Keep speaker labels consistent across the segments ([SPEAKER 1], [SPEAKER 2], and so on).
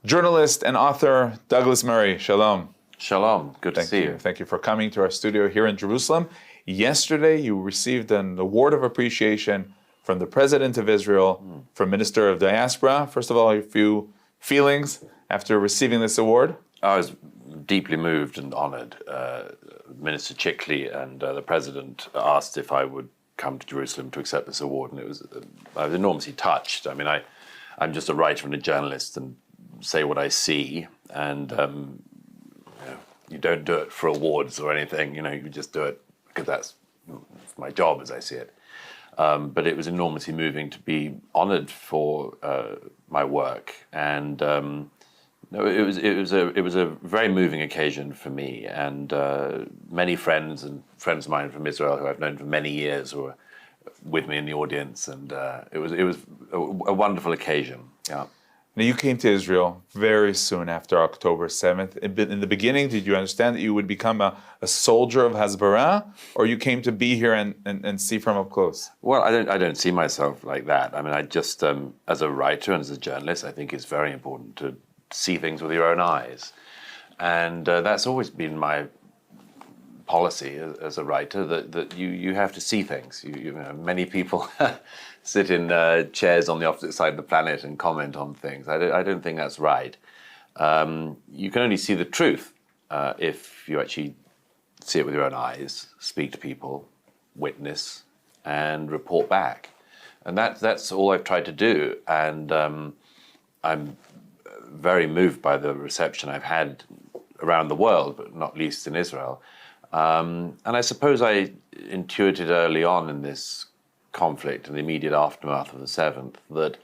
[SPEAKER 1] journalist and author Douglas Murray. Shalom.
[SPEAKER 2] Shalom. Good to see you.
[SPEAKER 1] Thank you for coming to our studio here in Jerusalem. Yesterday, you received an award of appreciation from the President of Israel, from Minister of Diaspora. First of all, a few feelings after receiving this award.
[SPEAKER 2] I was deeply moved and honored. Minister Chikli and the President asked if I would come to Jerusalem to accept this award, and I was enormously touched. I mean, I'm just a writer and a journalist and say what I see, and you don't do it for awards or anything, you just do it because that's my job as I see it. But it was enormously moving to be honored for my work, and it was a very moving occasion for me, and many friends of mine from Israel who I've known for many years were with me in the audience, and it was a wonderful occasion. Yeah.
[SPEAKER 1] Now, you came to Israel very soon after October 7th. In the beginning, did you understand that you would become a soldier of Hasbara, or you came to be here and see from up close?
[SPEAKER 2] Well, I don't see myself like that. I mean, I just, as a writer and as a journalist, I think it's very important to see things with your own eyes. And that's always been my policy as a writer, that you have to see things. Many people sit in chairs on the opposite side of the planet and comment on things. I don't think that's right. You can only see the truth if you actually see it with your own eyes, speak to people, witness, and report back. And that's all I've tried to do. And I'm very moved by the reception I've had around the world, but not least in Israel. And I suppose I intuited early on in this conflict, in the immediate aftermath of the 7th, that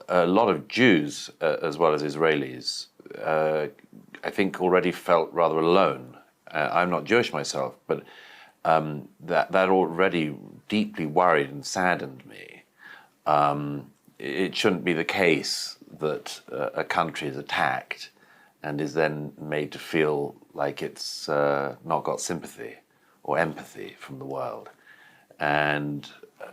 [SPEAKER 2] a lot of Jews, as well as Israelis, I think already felt rather alone. I'm not Jewish myself, but that already deeply worried and saddened me. It shouldn't be the case that a country is attacked and is then made to feel like it's not got sympathy or empathy from the world. And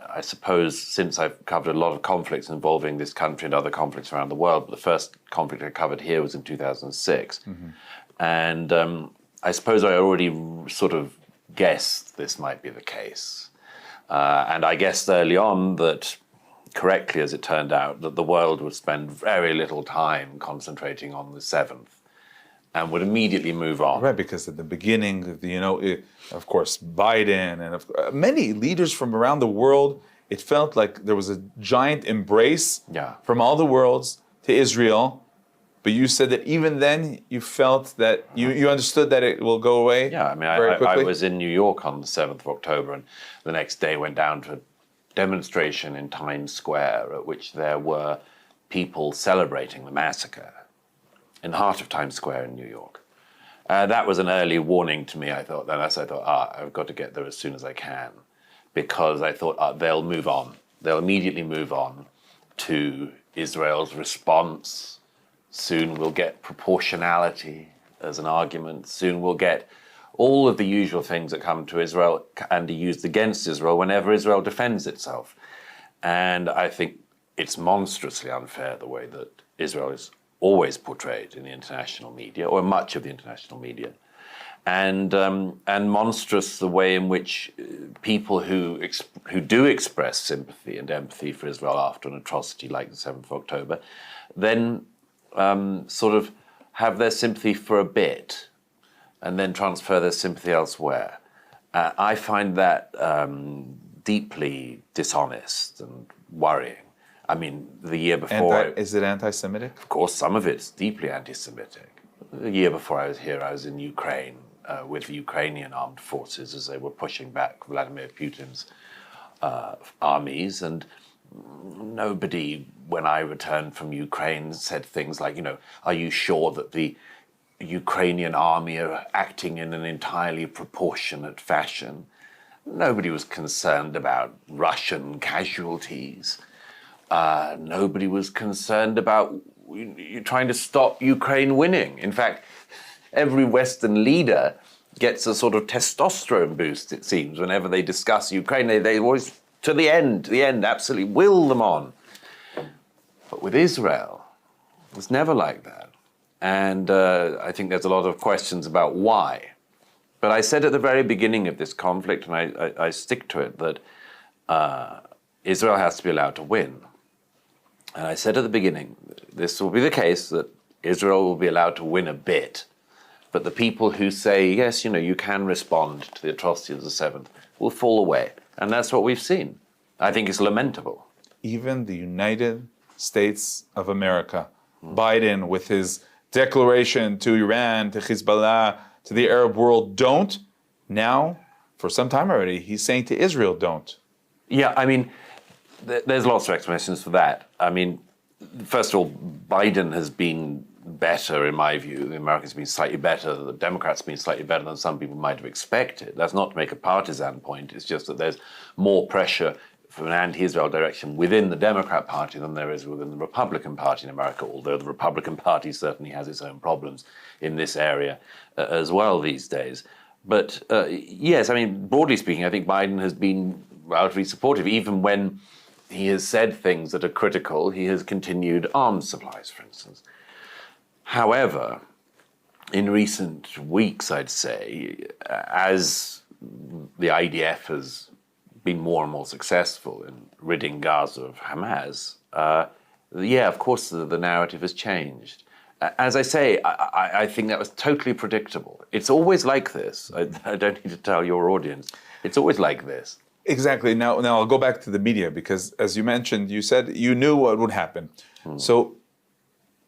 [SPEAKER 2] I suppose since I've covered a lot of conflicts involving this country and other conflicts around the world, but the first conflict I covered here was in 2006. Mm-hmm. And I suppose I already sort of guessed this might be the case. And I guessed early on that, correctly as it turned out, that the world would spend very little time concentrating on the 7th and would immediately move on.
[SPEAKER 1] Right, because at the beginning, of course, Biden and many leaders from around the world, it felt like there was a giant embrace from all the worlds to Israel. But you said that even then you felt that you understood that it will go away.
[SPEAKER 2] Yeah, I mean, I was in New York on the 7th of October, and the next day went down to a demonstration in Times Square at which there were people celebrating the massacre in the heart of Times Square in New York. That was an early warning to me, I thought. Then I thought, I've got to get there as soon as I can, because I thought they'll move on. They'll immediately move on to Israel's response. Soon we'll get proportionality as an argument. Soon we'll get all of the usual things that come to Israel and are used against Israel whenever Israel defends itself. And I think it's monstrously unfair the way that Israel is always portrayed in the international media, or much of the international media, and monstrous the way in which people who do express sympathy and empathy for Israel after an atrocity like the 7th of October, then sort of have their sympathy for a bit, and then transfer their sympathy elsewhere. I find that deeply dishonest and worrying. I mean, the year before...
[SPEAKER 1] Is it anti-Semitic?
[SPEAKER 2] Of course, some of it's deeply anti-Semitic. The year before I was here, I was in Ukraine with the Ukrainian armed forces as they were pushing back Vladimir Putin's armies. And nobody, when I returned from Ukraine, said things like, are you sure that the Ukrainian army are acting in an entirely proportionate fashion? Nobody was concerned about Russian casualties. Nobody was concerned about trying to stop Ukraine winning. In fact, every Western leader gets a sort of testosterone boost, it seems, whenever they discuss Ukraine. They always, to the end, absolutely will them on. But with Israel, it was never like that. And I think there's a lot of questions about why. But I said at the very beginning of this conflict, and I stick to it, that Israel has to be allowed to win. And I said at the beginning, this will be the case, that Israel will be allowed to win a bit. But the people who say, yes, you can respond to the atrocity of the 7th will fall away. And that's what we've seen. I think it's lamentable.
[SPEAKER 1] Even the United States of America, Biden, with his declaration to Iran, to Hezbollah, to the Arab world, don't. Now, for some time already, he's saying to Israel, don't.
[SPEAKER 2] Yeah, I mean, there's lots of explanations for that. I mean, first of all, Biden has been better, in my view. The Americans have been slightly better. The Democrats have been slightly better than some people might have expected. That's not to make a partisan point. It's just that there's more pressure from an anti-Israel direction within the Democrat Party than there is within the Republican Party in America, although the Republican Party certainly has its own problems in this area as well these days. But yes, I mean, broadly speaking, I think Biden has been relatively supportive. Even when he has said things that are critical, he has continued arms supplies, for instance. However, in recent weeks, I'd say, as the IDF has been more and more successful in ridding Gaza of Hamas, yeah, of course, the narrative has changed. As I say, I think that was totally predictable. It's always like this. I don't need to tell your audience. It's always like this.
[SPEAKER 1] Exactly. Now I'll go back to the media because, as you mentioned, you said you knew what would happen. So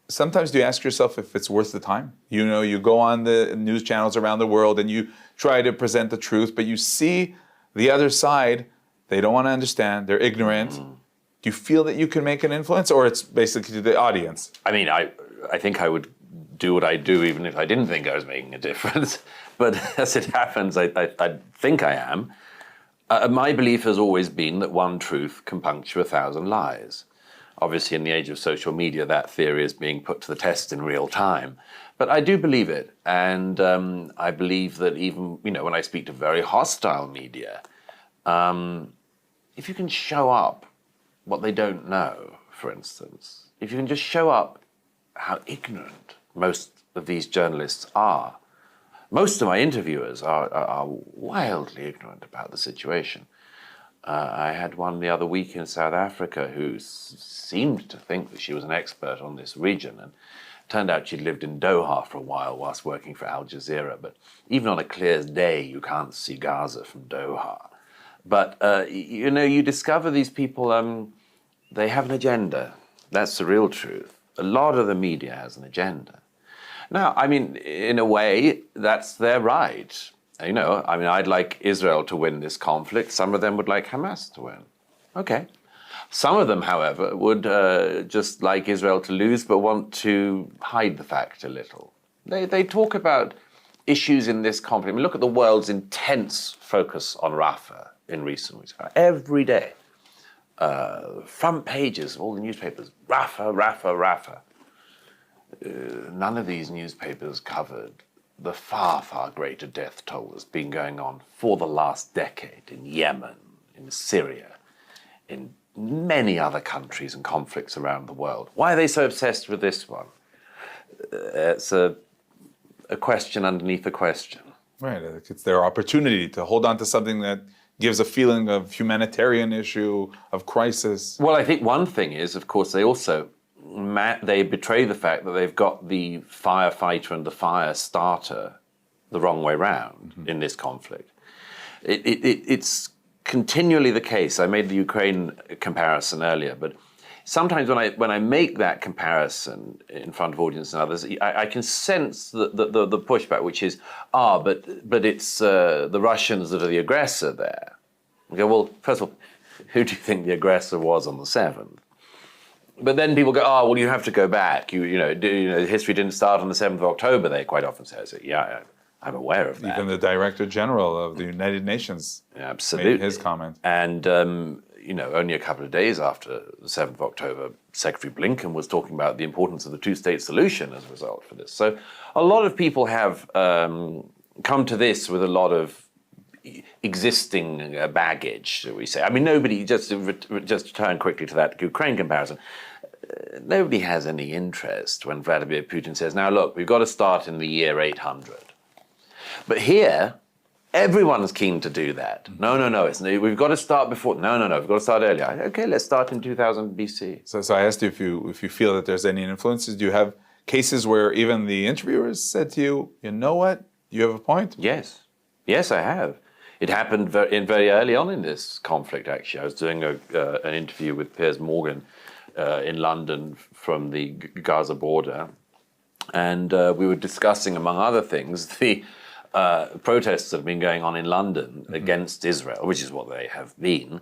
[SPEAKER 1] sometimes do you ask yourself if it's worth the time? You go on the news channels around the world and you try to present the truth, but you see the other side, they don't want to understand, they're ignorant. Do you feel that you can make an influence, or it's basically to the audience?
[SPEAKER 2] I mean, I think I would do what I do even if I didn't think I was making a difference. But as it happens, I think I am. My belief has always been that one truth can puncture 1,000 lies. Obviously, in the age of social media, that theory is being put to the test in real time. But I do believe it. And I believe that even, when I speak to very hostile media, if you can show up what they don't know, for instance, if you can just show up how ignorant most of these journalists are. Most of my interviewers are wildly ignorant about the situation. I had one the other week in South Africa who seemed to think that she was an expert on this region, and turned out she'd lived in Doha for a while whilst working for Al Jazeera. But even on a clear day, you can't see Gaza from Doha. But, you discover these people, they have an agenda. That's the real truth. A lot of the media has an agenda. Now, I mean, in a way, that's their right. I'd like Israel to win this conflict. Some of them would like Hamas to win. Okay. Some of them, however, would just like Israel to lose, but want to hide the fact a little. They talk about issues in this conflict. I mean, look at the world's intense focus on Rafah in recent weeks. Every day, front pages of all the newspapers, Rafah, Rafah, Rafah. None of these newspapers covered the far, far greater death toll that's been going on for the last decade in Yemen, in Syria, in many other countries and conflicts around the world. Why are they so obsessed with this one? It's a question underneath a question.
[SPEAKER 1] Right. It's their opportunity to hold on to something that gives a feeling of humanitarian issue, of crisis.
[SPEAKER 2] Well, I think one thing is, of course, they also they betray the fact that they've got the firefighter and the fire starter the wrong way round in this conflict. It's continually the case. I made the Ukraine comparison earlier, but sometimes when I make that comparison in front of audience and others, I can sense the pushback, which is, but it's the Russians that are the aggressor there. Okay, well, first of all, who do you think the aggressor was on the 7th? But then people go, well, you have to go back. History didn't start on the 7th of October, they quite often say. So, yeah, I'm aware of that.
[SPEAKER 1] Even the Director General of the United Nations
[SPEAKER 2] absolutely
[SPEAKER 1] made his comment.
[SPEAKER 2] And, only a couple of days after the 7th of October, Secretary Blinken was talking about the importance of the two-state solution as a result for this. So a lot of people have come to this with a lot of existing baggage, shall we say. I mean, nobody, just to turn quickly to that Ukraine comparison, nobody has any interest when Vladimir Putin says, now look, we've got to start in the year 800. But here, everyone's keen to do that. No, we've got to start before. No, we've got to start earlier. Okay, let's start in 2000 BC.
[SPEAKER 1] So I asked you if you feel that there's any influences. Do you have cases where even the interviewers said to you, you know what, you have a point?
[SPEAKER 2] Yes, I have. It happened very early on in this conflict, actually. I was doing an interview with Piers Morgan in London from the Gaza border, and we were discussing, among other things, the protests that have been going on in London against Israel, which is what they have been,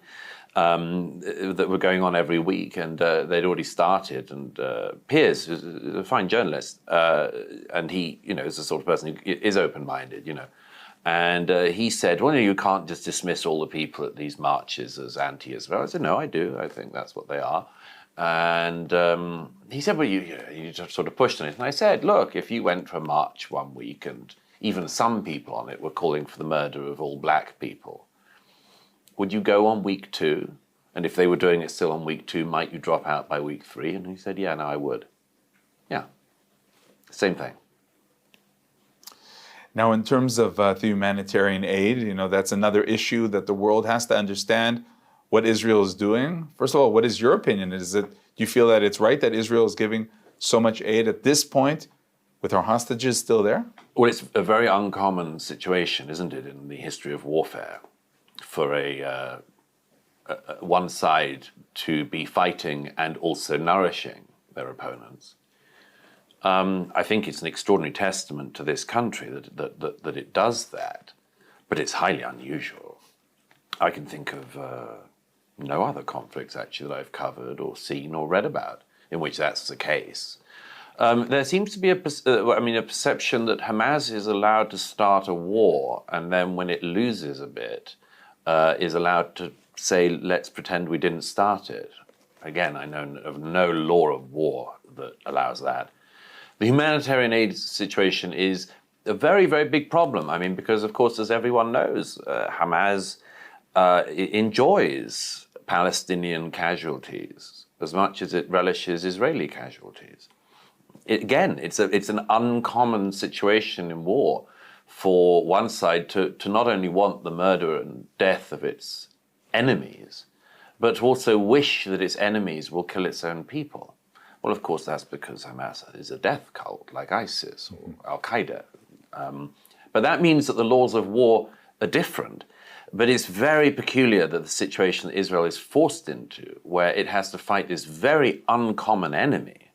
[SPEAKER 2] that were going on every week, and they'd already started. And Piers is a fine journalist, and he, is the sort of person who is open-minded, And he said, well, you can't just dismiss all the people at these marches as anti-Israel. I said, no, I do. I think that's what they are. And he said, well, you just sort of pushed on it. And I said, look, if you went for a march one week and even some people on it were calling for the murder of all black people, would you go on week 2? And if they were doing it still on week 2, might you drop out by week 3? And he said, yeah, no, I would. Yeah, same thing.
[SPEAKER 1] Now, in terms of the humanitarian aid, that's another issue that the world has to understand what Israel is doing. First of all, what is your opinion? Do you feel that it's right that Israel is giving so much aid at this point with our hostages still there?
[SPEAKER 2] Well, it's a very uncommon situation, isn't it, in the history of warfare, for one side to be fighting and also nourishing their opponents. I think it's an extraordinary testament to this country that it does that, but it's highly unusual. I can think of no other conflicts, actually, that I've covered or seen or read about in which that's the case. There seems to be a perception that Hamas is allowed to start a war, and then when it loses a bit, is allowed to say, let's pretend we didn't start it. Again, I know of no law of war that allows that. The humanitarian aid situation is a very, very big problem. Because, of course, as everyone knows, Hamas enjoys Palestinian casualties as much as it relishes Israeli casualties. It's an uncommon situation in war for one side to not only want the murder and death of its enemies, but to also wish that its enemies will kill its own people. Well, of course, that's because Hamas is a death cult like ISIS or Al-Qaeda. But that means that the laws of war are different. But it's very peculiar that the situation that Israel is forced into, where it has to fight this very uncommon enemy,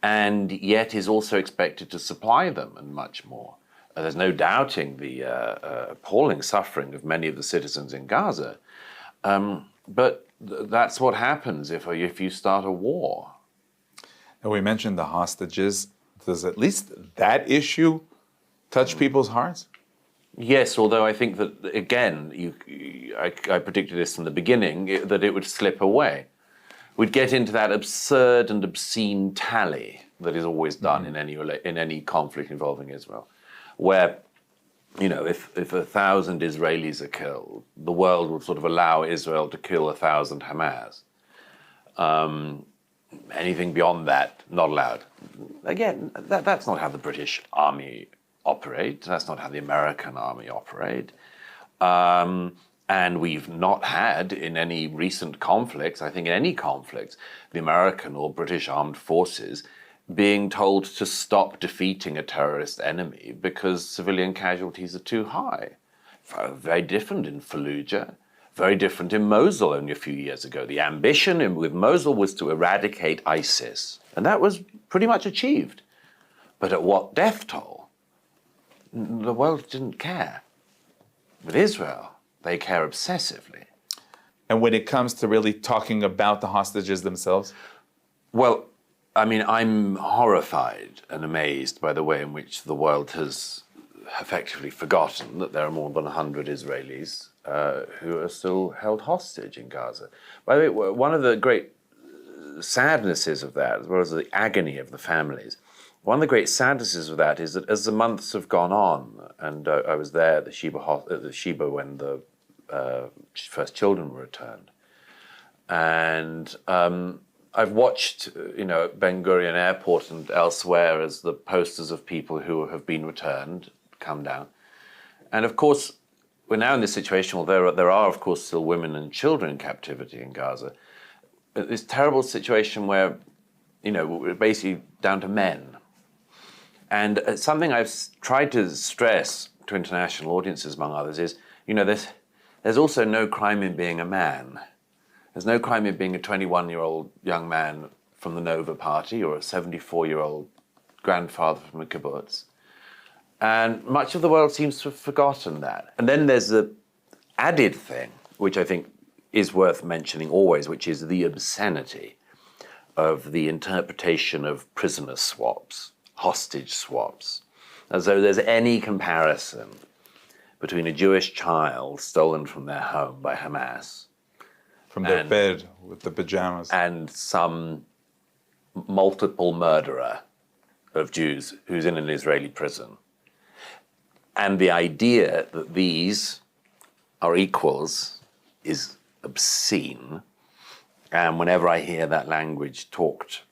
[SPEAKER 2] and yet is also expected to supply them and much more. There's no doubting the appalling suffering of many of the citizens in Gaza. But that's what happens if you start a war.
[SPEAKER 1] And we mentioned the hostages. Does at least that issue touch people's hearts?
[SPEAKER 2] Yes, although I think that, again, I predicted this from the beginning, that it would slip away. We'd get into that absurd and obscene tally that is always done in any conflict involving Israel, where, if 1,000 Israelis are killed, the world would sort of allow Israel to kill 1,000 Hamas. Anything beyond that, not allowed. Again, that's not how the British Army operate. That's not how the American Army operate. And we've not had in any recent conflicts, I think in any conflicts, the American or British armed forces being told to stop defeating a terrorist enemy because civilian casualties are too high. Very different in Fallujah. Very different in Mosul only a few years ago. The ambition with Mosul was to eradicate ISIS, and that was pretty much achieved. But at what death toll? The world didn't care. With Israel, they care obsessively.
[SPEAKER 1] And when it comes to really talking about the hostages themselves?
[SPEAKER 2] Well, I'm horrified and amazed by the way in which the world has effectively forgotten that there are more than 100 Israelis who are still held hostage in Gaza. By the way, one of the great sadnesses of that, as well as the agony of the families, one of the great sadnesses of that is that as the months have gone on, and I was there at the Sheba when the first children were returned, and I've watched, at Ben Gurion Airport and elsewhere as the posters of people who have been returned come down. And of course, we're now in this situation where there are, of course, still women and children in captivity in Gaza. This terrible situation where, we're basically down to men. And something I've tried to stress to international audiences, among others, is, there's also no crime in being a man. There's no crime in being a 21-year-old young man from the Nova Party or a 74-year-old grandfather from a kibbutz. And much of the world seems to have forgotten that. And then there's the added thing, which I think is worth mentioning always, which is the obscenity of the interpretation of prisoner swaps, hostage swaps, as though there's any comparison between a Jewish child stolen from their home by Hamas
[SPEAKER 1] from their bed with the pajamas
[SPEAKER 2] and some multiple murderer of Jews who's in an Israeli prison. And the idea that these are equals is obscene. And whenever I hear that language talked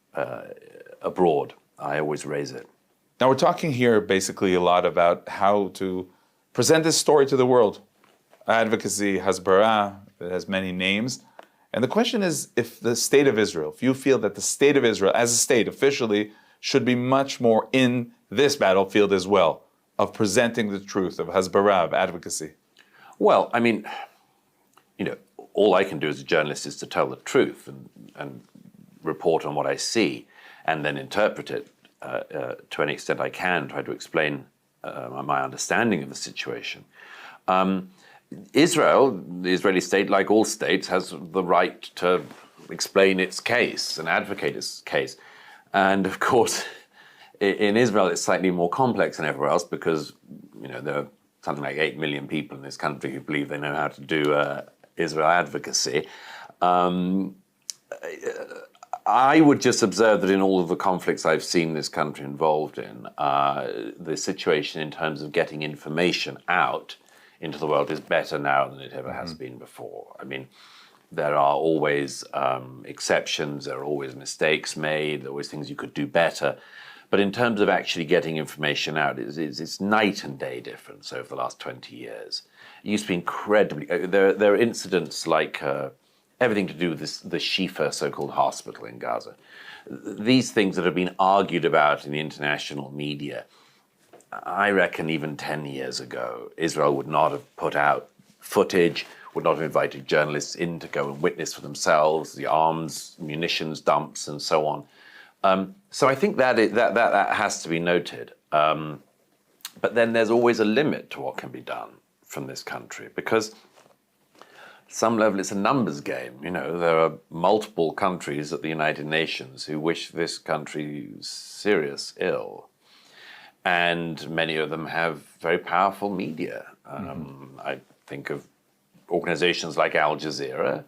[SPEAKER 2] abroad, I always raise it.
[SPEAKER 1] Now, we're talking here basically a lot about how to present this story to the world. Advocacy, hasbara, it has many names. And the question is, if the state of Israel, if you feel that the state of Israel as a state officially should be much more in this battlefield as well, of presenting the truth, of hasbara, of advocacy.
[SPEAKER 2] Well, I mean, all I can do as a journalist is to tell the truth and report on what I see and then interpret it to any extent I can, try to explain my understanding of the situation. Israel, the Israeli state, like all states, has the right to explain its case and advocate its case. And of course, in Israel, it's slightly more complex than everywhere else because, there are something like 8 million people in this country who believe they know how to do Israel advocacy. I would just observe that in all of the conflicts I've seen this country involved in, the situation in terms of getting information out into the world is better now than it ever has been before. I mean, there are always exceptions, there are always mistakes made, there are always things you could do better. But in terms of actually getting information out, it's night and day difference over the last 20 years. It used to be incredibly... There are incidents like everything to do with the Shifa so-called hospital in Gaza. These things that have been argued about in the international media, I reckon even 10 years ago, Israel would not have put out footage, would not have invited journalists in to go and witness for themselves, the arms, munitions dumps, and so on. So I think that has to be noted. But then there's always a limit to what can be done from this country, because at some level it's a numbers game. There are multiple countries at the United Nations who wish this country serious ill. And many of them have very powerful media. I think of organizations like Al Jazeera.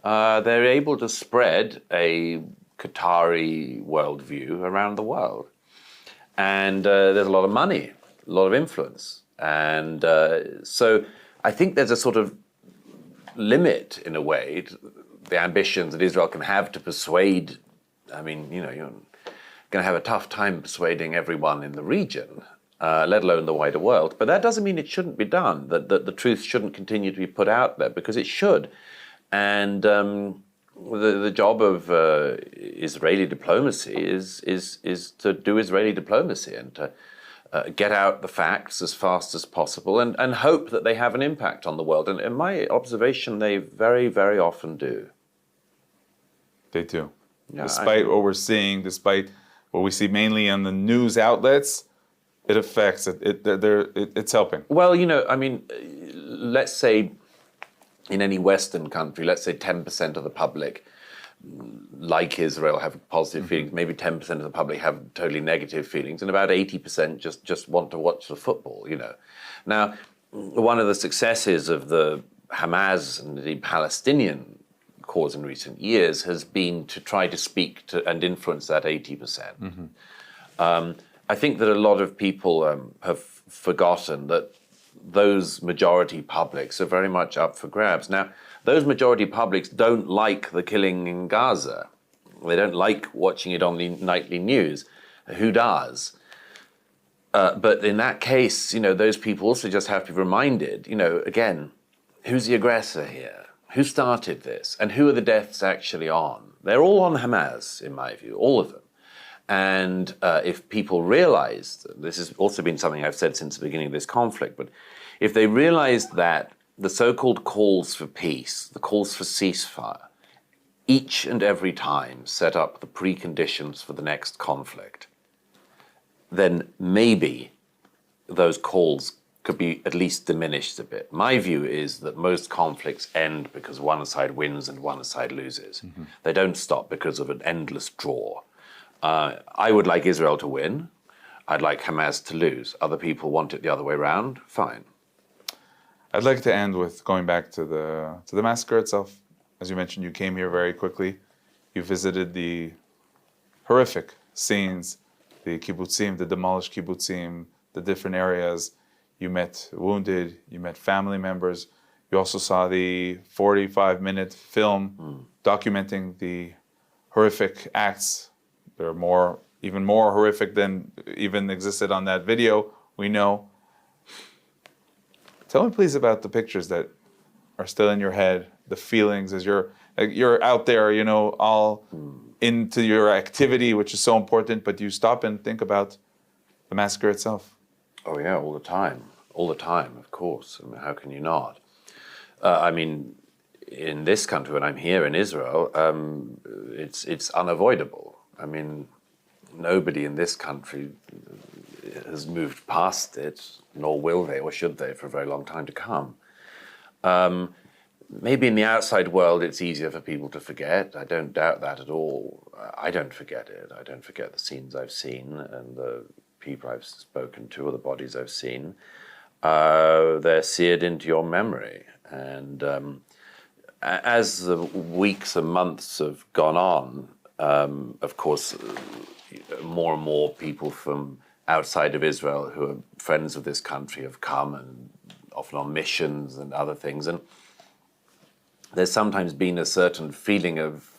[SPEAKER 2] They're able to spread a Qatari worldview around the world. And there's a lot of money, a lot of influence. And so I think there's a sort of limit, in a way, to the ambitions that Israel can have to persuade. I mean, you're going to have a tough time persuading everyone in the region, let alone the wider world. But that doesn't mean it shouldn't be done, that the truth shouldn't continue to be put out there, because it should. And the job of Israeli diplomacy is to do Israeli diplomacy and to get out the facts as fast as possible and hope that they have an impact on the world. And in my observation, they very, very often do.
[SPEAKER 1] They do. Yeah, despite what we're seeing, despite what we see mainly on the news outlets, it affects it. It's helping.
[SPEAKER 2] Well, I mean, let's say in any Western country, let's say 10% of the public, like Israel, have positive feelings. Maybe 10% of the public have totally negative feelings, and about 80% just want to watch the football. Now, one of the successes of the Hamas and the Palestinian cause in recent years has been to try to speak to and influence that 80%. I think that a lot of people have forgotten that those majority publics are very much up for grabs. Now, those majority publics don't like the killing in Gaza. They don't like watching it on the nightly news. Who does? But in that case, those people also just have to be reminded, again, who's the aggressor here? Who started this? And who are the deaths actually on? They're all on Hamas, in my view, all of them. And if people realize, this has also been something I've said since the beginning of this conflict, but if they realize that the so-called calls for peace, the calls for ceasefire, each and every time set up the preconditions for the next conflict, then maybe those calls could be at least diminished a bit. My view is that most conflicts end because one side wins and one side loses. Mm-hmm. They don't stop because of an endless draw. I would like Israel to win. I'd like Hamas to lose. Other people want it the other way around. Fine.
[SPEAKER 1] I'd like to end with going back to the massacre itself. As you mentioned, you came here very quickly. You visited the horrific scenes, the kibbutzim, the demolished kibbutzim, the different areas. You met wounded, you met family members. You also saw the 45-minute film documenting the horrific acts. They're even more horrific than even existed on that video, we know. Tell me please about the pictures that are still in your head, the feelings as you're out there, all into your activity, which is so important, but you stop and think about the massacre itself.
[SPEAKER 2] Oh yeah, all the time, of course. I mean, how can you not? In this country, when I'm here in Israel, it's unavoidable. I mean, nobody in this country has moved past it, nor will they, or should they, for a very long time to come. Maybe in the outside world, it's easier for people to forget. I don't doubt that at all. I don't forget it. I don't forget the scenes I've seen and the people I've spoken to or the bodies I've seen. They're seared into your memory. And as the weeks and months have gone on, of course, more and more people from outside of Israel who are friends of this country have come, and often on missions and other things. And there's sometimes been a certain feeling of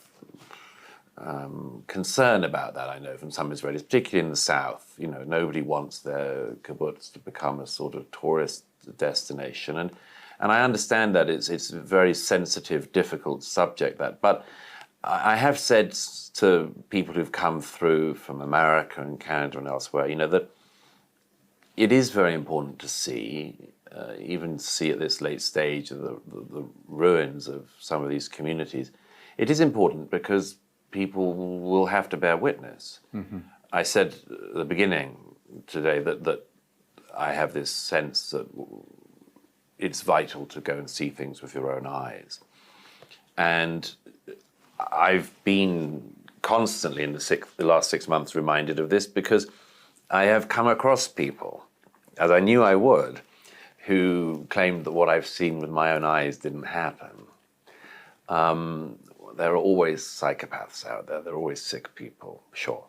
[SPEAKER 2] concern about that, I know, from some Israelis, particularly in the south. Nobody wants their kibbutz to become a sort of tourist destination. And I understand that it's a very sensitive, difficult subject, but I have said to people who've come through from America and Canada and elsewhere, that it is very important to see, even see at this late stage of the ruins of some of these communities. It is important because people will have to bear witness. Mm-hmm. I said at the beginning today that I have this sense that it's vital to go and see things with your own eyes. And I've been constantly in the last 6 months reminded of this because I have come across people, as I knew I would, who claimed that what I've seen with my own eyes didn't happen. There are always psychopaths out there. There are always sick people, sure.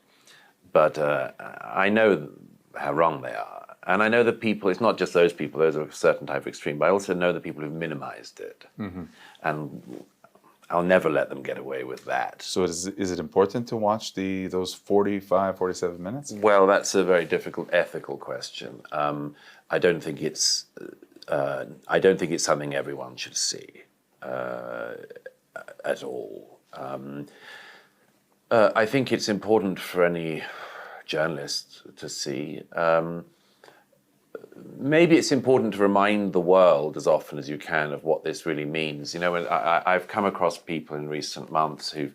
[SPEAKER 2] But I know how wrong they are. And I know the people, it's not just those people, those are a certain type of extreme, but I also know the people who've minimized it. Mm-hmm. And I'll never let them get away with that.
[SPEAKER 1] So is it important to watch those 45, 47 minutes?
[SPEAKER 2] Well, that's a very difficult ethical question. I don't think it's something everyone should see at all. I think it's important for any journalist to see. Maybe it's important to remind the world as often as you can of what this really means. I've come across people in recent months who've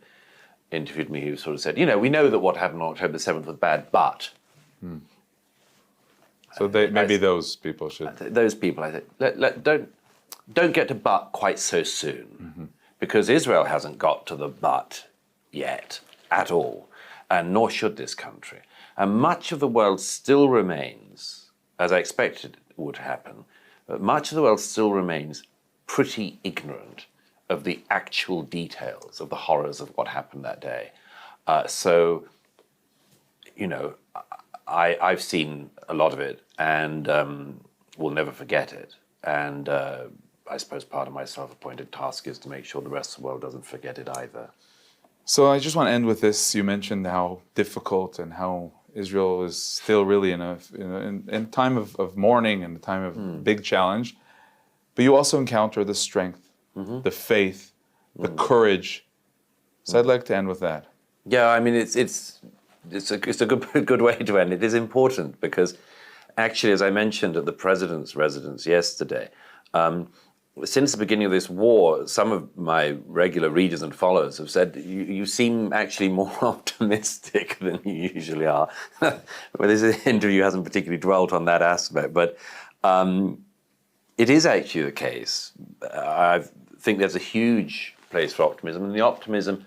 [SPEAKER 2] interviewed me who sort of said, we know that what happened on October 7th was bad, but...
[SPEAKER 1] So those people should...
[SPEAKER 2] Those people, I think, don't get to but quite so soon. Mm-hmm. Because Israel hasn't got to the but yet at all, and nor should this country. And much of the world still remains, as I expected would happen, but much of the world still remains pretty ignorant of the actual details of the horrors of what happened that day. I've seen a lot of it and will never forget it. And I suppose part of my self-appointed task is to make sure the rest of the world doesn't forget it either.
[SPEAKER 1] So I just want to end with this. You mentioned how difficult and how Israel is still really in a time of mourning and a time of big challenge. But you also encounter the strength, the faith, the courage. So I'd like to end with that.
[SPEAKER 2] Yeah, I mean, it's a good way to end. It is important because, actually, as I mentioned at the president's residence yesterday, since the beginning of this war, some of my regular readers and followers have said you seem actually more optimistic than you usually are. Well, this interview hasn't particularly dwelt on that aspect, but it is actually the case. I think there's a huge place for optimism, and the optimism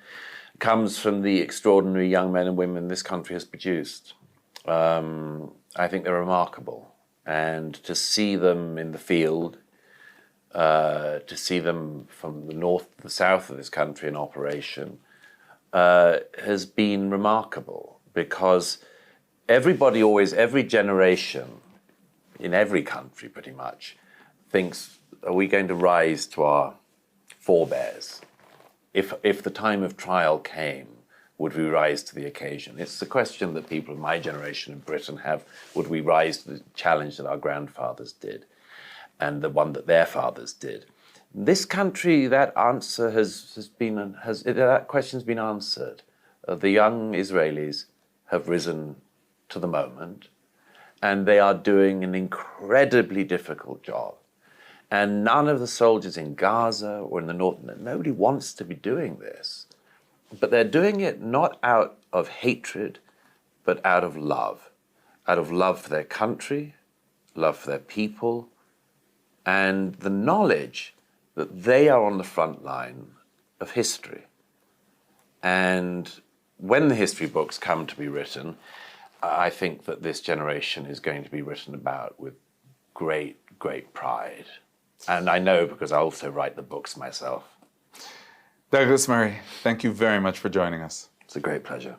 [SPEAKER 2] comes from the extraordinary young men and women this country has produced. I think they're remarkable, and to see them in the field, to see them from the north to the south of this country in operation, has been remarkable, because every generation, in every country pretty much, thinks, are we going to rise to our forebears? If the time of trial came, would we rise to the occasion? It's the question that people of my generation in Britain have: would we rise to the challenge that our grandfathers did, and the one that their fathers did? This country, that answer that question's been answered. The young Israelis have risen to the moment, and they are doing an incredibly difficult job. And none of the soldiers in Gaza or in the north, nobody wants to be doing this. But they're doing it not out of hatred, but out of love for their country, love for their people, and the knowledge that they are on the front line of history. And when the history books come to be written, I think that this generation is going to be written about with great, great pride. And I know, because I also write the books myself.
[SPEAKER 1] Douglas Murray, thank you very much for joining us.
[SPEAKER 2] It's a great pleasure.